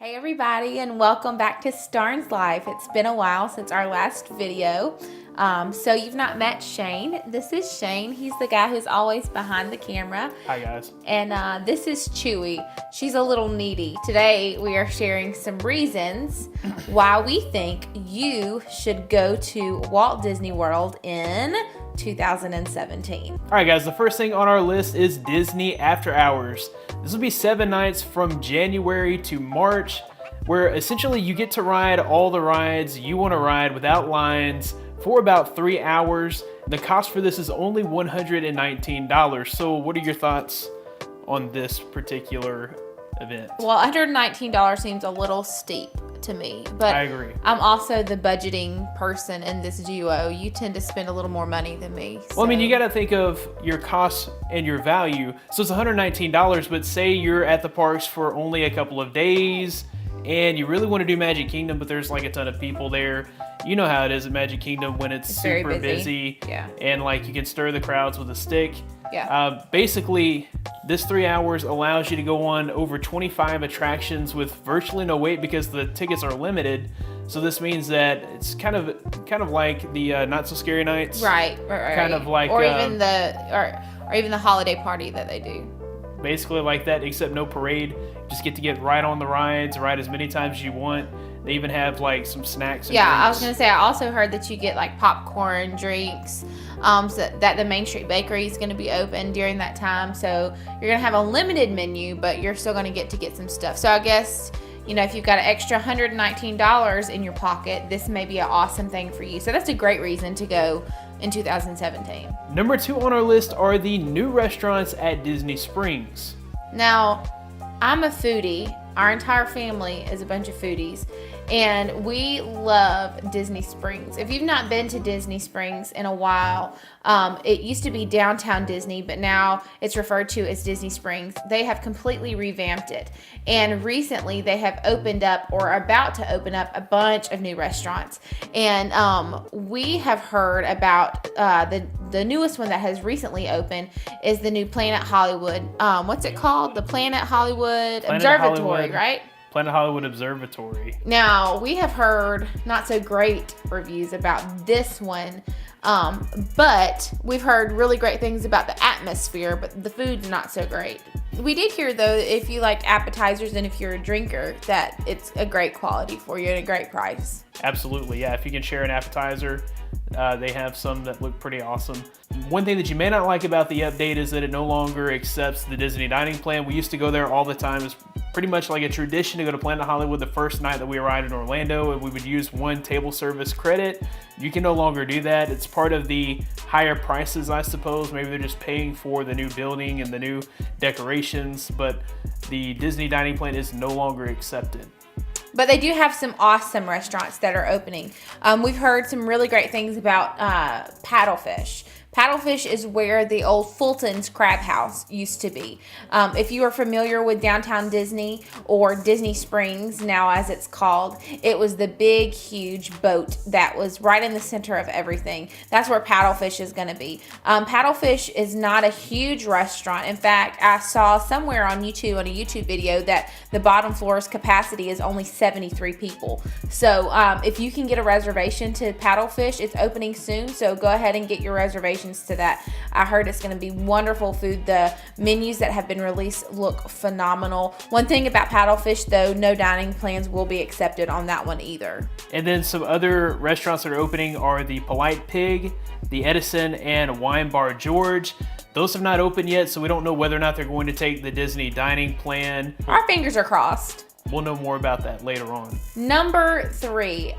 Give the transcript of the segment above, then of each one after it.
Hey everybody, and welcome back to Starnes Life. It's been a while since our last video. So you've not met Shane. This is Shane. He's the guy who's always behind the camera. Hi guys. And this is Chewy. She's a little needy. Today we are sharing some reasons why we think you should go to Walt Disney World in 2017. All right guys, the first thing on our list is Disney After Hours. This will be 7 nights from January to March, where essentially you get to ride all the rides you want to ride without lines for about 3 hours. The cost for this is only $119. So what are your thoughts on this particular event? Well, $119 seems a little steep to me, but I agree. I'm also the budgeting person in this duo. You tend to spend a little more money than me. Well, I mean, you got to think of your costs and your value. So it's $119, but say you're at the parks for only a couple of days and you really want to do Magic Kingdom, but there's like a ton of people there. You know how it is at Magic Kingdom when it's super very busy. Yeah. And like you can stir the crowds with a stick. Yeah. Basically, this 3 hours allows you to go on over 25 attractions with virtually no wait because the tickets are limited. So this means that it's kind of like the Not So Scary Nights. Right. Kind of like, or even the holiday party that they do. Basically like that, except no parade. Just get right on the rides, ride as many times as you want. They even have like some snacks and Yeah, drinks. I was gonna say, I also heard that you get like popcorn, drinks, so that the Main Street Bakery is gonna be open during that time. So you're gonna have a limited menu, but you're still gonna get some stuff. So I guess, you know, if you've got an extra $119 in your pocket, this may be an awesome thing for you. So that's a great reason to go in 2017. Number 2 on our list are the new restaurants at Disney Springs. Now, I'm a foodie. Our entire family is a bunch of foodies, and we love Disney Springs. If you've not been to Disney Springs in a while, it used to be Downtown Disney, but now it's referred to as Disney Springs. They have completely revamped it, and recently they have opened up or are about to open up a bunch of new restaurants. And we have heard about the newest one that has recently opened is the new Planet Hollywood. What's it called? The Planet Hollywood Observatory, right? Planet Hollywood Observatory. Now, we have heard not so great reviews about this one, but we've heard really great things about the atmosphere, but the food's not so great. We did hear, though, if you like appetizers and if you're a drinker, that it's a great quality for you and a great price. Absolutely, yeah. If you can share an appetizer, they have some that look pretty awesome. One thing that you may not like about the update is that it no longer accepts the Disney dining plan. We used to go there all the time. It's pretty much like a tradition to go to Planet Hollywood the first night that we arrived in Orlando, and we would use one table service credit. You can no longer do that. It's part of the higher prices, I suppose. Maybe they're just paying for the new building and the new decorations, but the Disney dining plan is no longer accepted. But they do have some awesome restaurants that are opening. We've heard some really great things about Paddlefish. Paddlefish is where the old Fulton's Crab House used to be. If you are familiar with Downtown Disney or Disney Springs, now as it's called, it was the big, huge boat that was right in the center of everything. That's where Paddlefish is going to be. Paddlefish is not a huge restaurant. In fact, I saw somewhere on YouTube, on a YouTube video, that the bottom floor's capacity is only 73 people. So if you can get a reservation to Paddlefish, it's opening soon, so go ahead and get your reservation to that. I heard it's going to be wonderful food. The menus that have been released look phenomenal. One thing about Paddlefish, though, no dining plans will be accepted on that one either. And then some other restaurants that are opening are the Polite Pig, the Edison, and Wine Bar George. Those have not opened yet, so we don't know whether or not they're going to take the Disney dining plan. Our fingers are crossed. We'll know more about that later on. Number 3.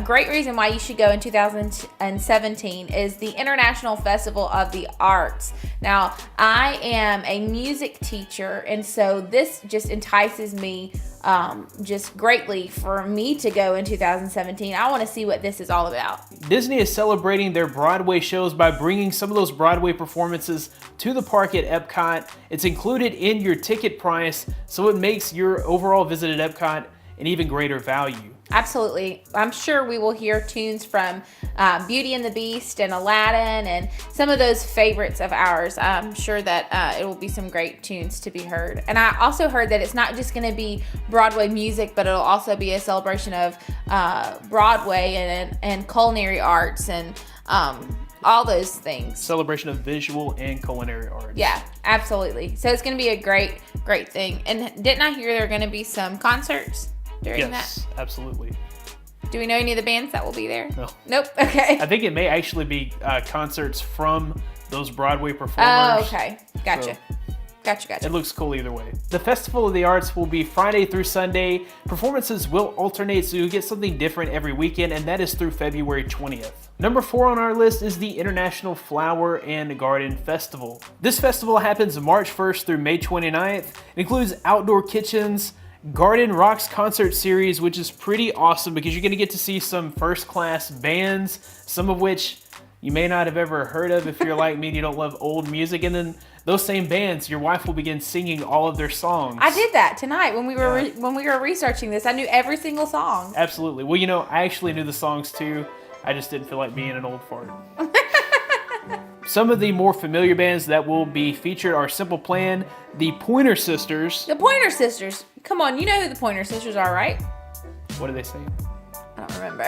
Great reason why you should go in 2017 is the International Festival of the Arts. Now, I am a music teacher, and so this just entices me just greatly for me to go in 2017. I want to see what this is all about. Disney is celebrating their Broadway shows by bringing some of those Broadway performances to the park at Epcot. It's included in your ticket price, so it makes your overall visit at Epcot an even greater value. Absolutely. I'm sure we will hear tunes from Beauty and the Beast and Aladdin and some of those favorites of ours. I'm sure that it will be some great tunes to be heard. And I also heard that it's not just going to be Broadway music, but it'll also be a celebration of Broadway and culinary arts and all those things. Celebration of visual and culinary arts. Yeah, absolutely. So it's going to be a great, great thing. And didn't I hear there are going to be some concerts during that? Yes, absolutely. Do we know any of the bands that will be there? No. Nope. Okay. I think it may actually be concerts from those Broadway performers. Oh, okay. Gotcha. So Gotcha. it looks cool either way. The Festival of the Arts will be Friday through Sunday. Performances will alternate, so you'll get something different every weekend, and that is through February 20th. Number 4 on our list is the International Flower and Garden Festival. This festival happens March 1st through May 29th. It includes outdoor kitchens, Garden Rocks concert series, which is pretty awesome because you're going to get to see some first-class bands, some of which you may not have ever heard of if you're like me and you don't love old music. And then those same bands, your wife will begin singing all of their songs. I did that tonight when we were researching this. I knew every single song. Absolutely. Well, I actually knew the songs too. I just didn't feel like being an old fart. Some of the more familiar bands that will be featured are Simple Plan, the Pointer Sisters. The Pointer Sisters. Come on, you know who the Pointer Sisters are, right? What are they saying? I don't remember.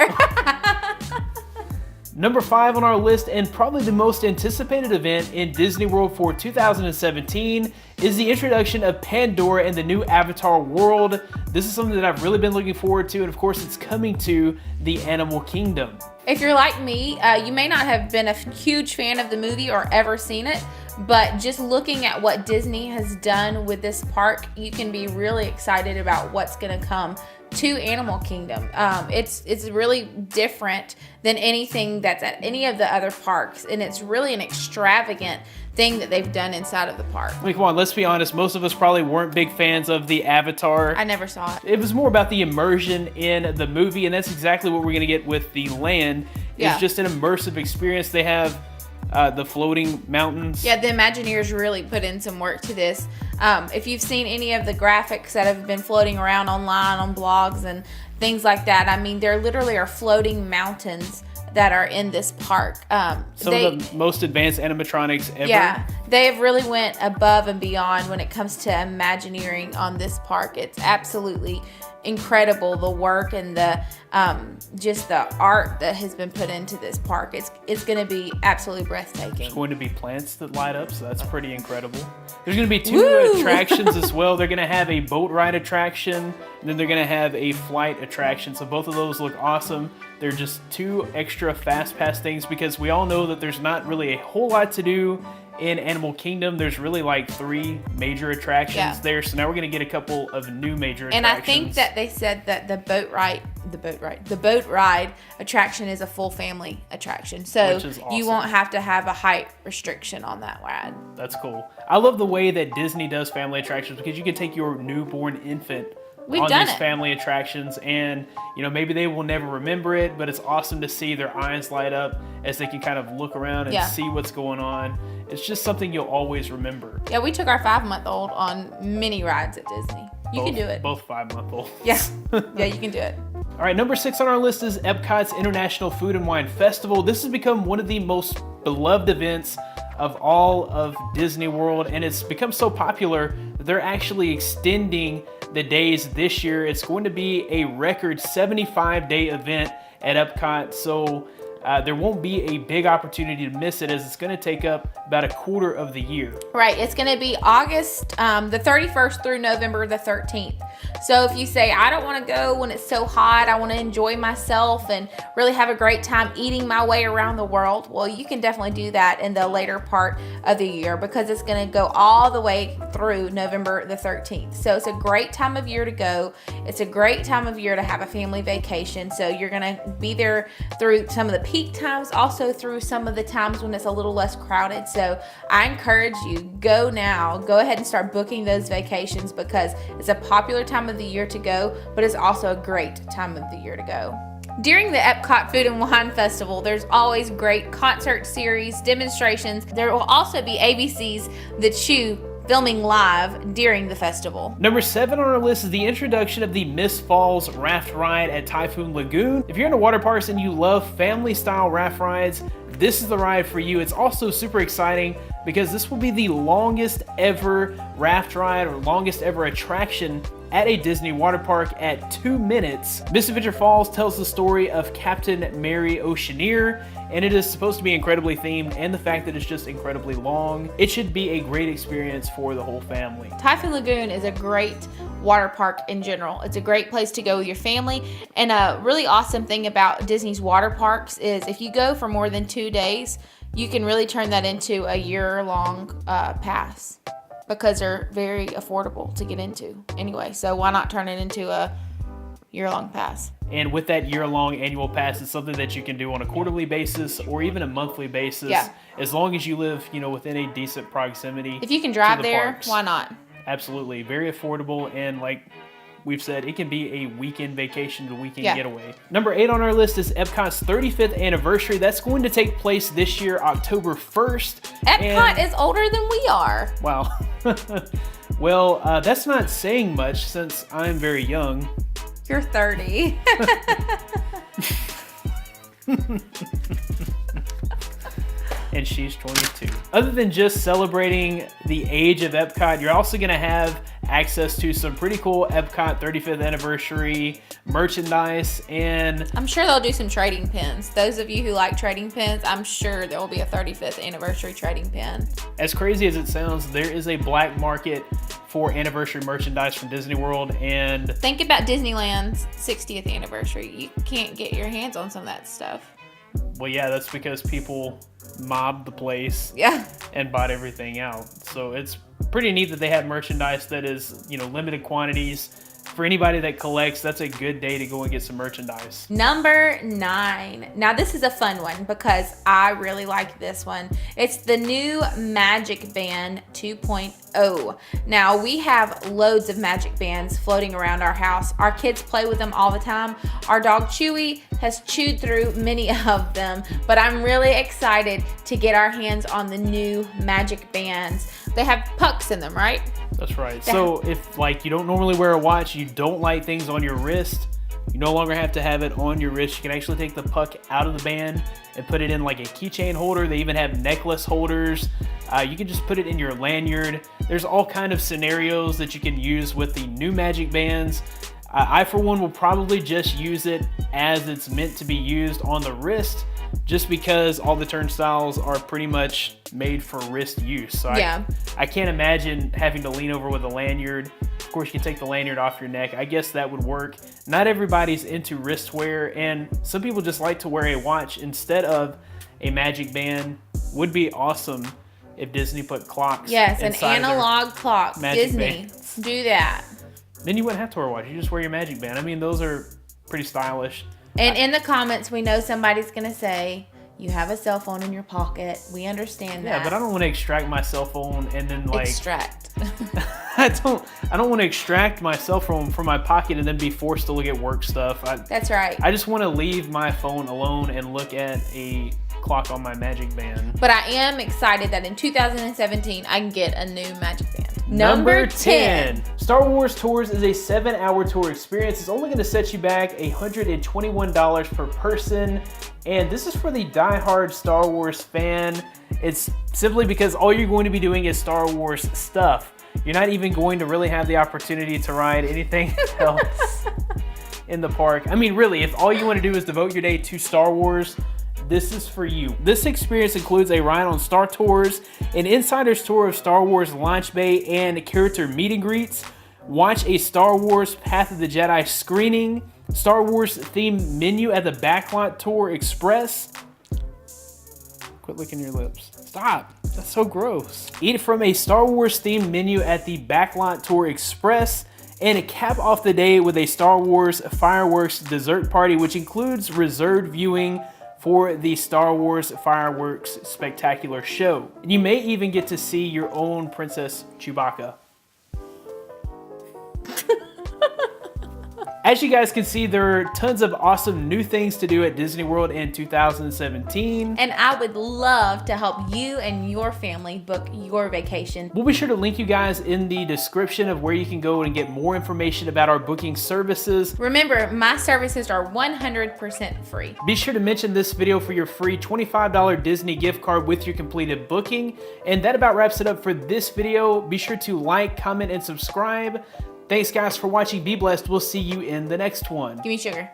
Number 5 on our list, and probably the most anticipated event in Disney World for 2017, is the introduction of Pandora and the new Avatar world. This is something that I've really been looking forward to, and of course it's coming to the Animal Kingdom. If you're like me, you may not have been a huge fan of the movie or ever seen it, but just looking at what Disney has done with this park, you can be really excited about what's going to come to Animal Kingdom. It's really different than anything that's at any of the other parks, and it's really an extravagant thing that they've done inside of the park. I mean, come on, let's be honest. Most of us probably weren't big fans of the Avatar. I never saw it. It was more about the immersion in the movie, and that's exactly what we're going to get with the land. Yeah. It's just an immersive experience. They have the floating mountains. Yeah, the Imagineers really put in some work to this. If you've seen any of the graphics that have been floating around online on blogs and things like that, I mean, there literally are floating mountains that are in this park. Some of the most advanced animatronics ever. Yeah, they have really went above and beyond when it comes to Imagineering on this park. It's absolutely incredible, the work and the just the art that has been put into this park. It's going to be absolutely breathtaking. There's going to be plants that light up, so that's pretty incredible. There's going to be 2 attractions as well. They're going to have a boat ride attraction, and then they're going to have a flight attraction. So both of those look awesome. They're just 2 extra fast pass things because we all know that there's not really a whole lot to do in Animal Kingdom. There's really like 3 major attractions there. So now we're going to get a couple of new major attractions. And I think that they said that the boat ride attraction is a full family attraction. So Which is awesome. You won't have to have a height restriction on that ride. That's cool. I love the way that Disney does family attractions because you can take your newborn infant on these family attractions, and maybe they will never remember it, but it's awesome to see their eyes light up as they can kind of look around and see what's going on. It's just something you'll always remember. Yeah, we took our 5-month-old on many rides at Disney. You can do it. Both 5-month-olds. Yeah. Yeah, you can do it. All right, number 6 on our list is Epcot's International Food and Wine Festival. This has become one of the most beloved events of all of Disney World, and it's become so popular that they're actually extending the days this year. It's going to be a record 75-day event at Epcot, so there won't be a big opportunity to miss it as it's going to take up about a quarter of the year. Right, it's going to be August the 31st through November the 13th. So if you say, I don't want to go when it's so hot, I want to enjoy myself and really have a great time eating my way around the world, well, you can definitely do that in the later part of the year because it's going to go all the way through November the 13th. So it's a great time of year to go. It's a great time of year to have a family vacation. So you're going to be there through some of the peak times, also through some of the times when it's a little less crowded. So I encourage you, go now. Go ahead and start booking those vacations because it's a popular time of the year to go, but it's also a great time of the year to go. During the Epcot Food and Wine Festival, there's always great concert series, demonstrations. There will also be ABC's The Chew filming live during the festival. Number 7 on our list is the introduction of the Mist Falls raft ride at Typhoon Lagoon. If you're into water parks and you love family-style raft rides, this is the ride for you. It's also super exciting because this will be the longest ever raft ride or longest ever attraction at a Disney water park at 2 minutes. Misadventure Falls tells the story of Captain Mary Oceaneer, and it is supposed to be incredibly themed, and the fact that it's just incredibly long, it should be a great experience for the whole family. Typhoon Lagoon is a great water park in general. It's a great place to go with your family, and a really awesome thing about Disney's water parks is if you go for more than 2 days, you can really turn that into a year-long pass, because they're very affordable to get into anyway. So why not turn it into a year-long pass? And with that year-long annual pass, it's something that you can do on a quarterly basis or even a monthly basis, as long as you live, within a decent proximity. If you can drive the there, parks. why not? Absolutely. Very affordable, and like we've said, it can be a weekend vacation to weekend getaway. Number 8 on our list is Epcot's 35th anniversary. That's going to take place this year, October 1st. Epcot is older than we are. Wow. Well, that's not saying much since I'm very young. You're 30. And she's 22. Other than just celebrating the age of Epcot, you're also going to have access to some pretty cool Epcot 35th anniversary merchandise, and I'm sure they'll do some trading pins. Those of you who like trading pins, I'm sure there will be a 35th anniversary trading pin. As crazy as it sounds, there is a black market for anniversary merchandise from Disney World, and think about Disneyland's 60th anniversary. You can't get your hands on some of that stuff. Well, yeah, that's because people mobbed the place and bought everything out. So it's pretty neat that they have merchandise that is, limited quantities. For anybody that collects, that's a good day to go and get some merchandise. Number 9. Now this is a fun one because I really like this one. It's the new Magic Band 2.0. Now we have loads of Magic Bands floating around our house. Our kids play with them all the time. Our dog Chewy has chewed through many of them, but I'm really excited to get our hands on the new Magic Bands. They have pucks in them, right? That's right. So if you don't normally wear a watch, you don't like things on your wrist, you no longer have to have it on your wrist. You can actually take the puck out of the band and put it in like a keychain holder. They even have necklace holders. You can just put it in your lanyard. There's all kind of scenarios that you can use with the new Magic Bands. I, for one, will probably just use it as it's meant to be used on the wrist, just because all the turnstiles are pretty much made for wrist use. So I can't imagine having to lean over with a lanyard. Of course, you can take the lanyard off your neck. I guess that would work. Not everybody's into wrist wear, and some people just like to wear a watch instead of a Magic Band. Would be awesome if Disney put clocks. Yes, an analog clock. Disney, bands. Do that. Then you wouldn't have to wear a watch. You just wear your Magic Band. I mean, those are pretty stylish. And in the comments, we know somebody's going to say, you have a cell phone in your pocket. We understand that. Yeah, but I don't want to extract my cell phone and then extract. I don't want to extract my cell phone from my pocket and then be forced to look at work stuff. That's right. I just want to leave my phone alone and look at a clock on my Magic Band. But I am excited that in 2017, I can get a new Magic Band. Number 10. Star Wars Tours is a 7-hour tour experience. It's only going to set you back $121 per person. And this is for the die-hard Star Wars fan. It's simply because all you're going to be doing is Star Wars stuff. You're not even going to really have the opportunity to ride anything else in the park. I mean, really, if all you want to do is devote your day to Star Wars, this is for you. This experience includes a ride on Star Tours, an insider's tour of Star Wars Launch Bay and character meet and greets, watch a Star Wars Path of the Jedi screening, Star Wars themed menu at the Backlot Tour Express. Quit licking your lips. Stop. That's so gross. Eat from a Star Wars themed menu at the Backlot Tour Express, and cap off the day with a Star Wars fireworks dessert party, which includes reserved viewing for the Star Wars Fireworks Spectacular Show. And you may even get to see your own Princess Chewbacca. As you guys can see, there are tons of awesome new things to do at Disney World in 2017. And I would love to help you and your family book your vacation. We'll be sure to link you guys in the description of where you can go and get more information about our booking services. Remember, my services are 100% free. Be sure to mention this video for your free $25 Disney gift card with your completed booking. And that about wraps it up for this video. Be sure to like, comment, and subscribe. Thanks guys for watching. Be blessed. We'll see you in the next one. Give me sugar.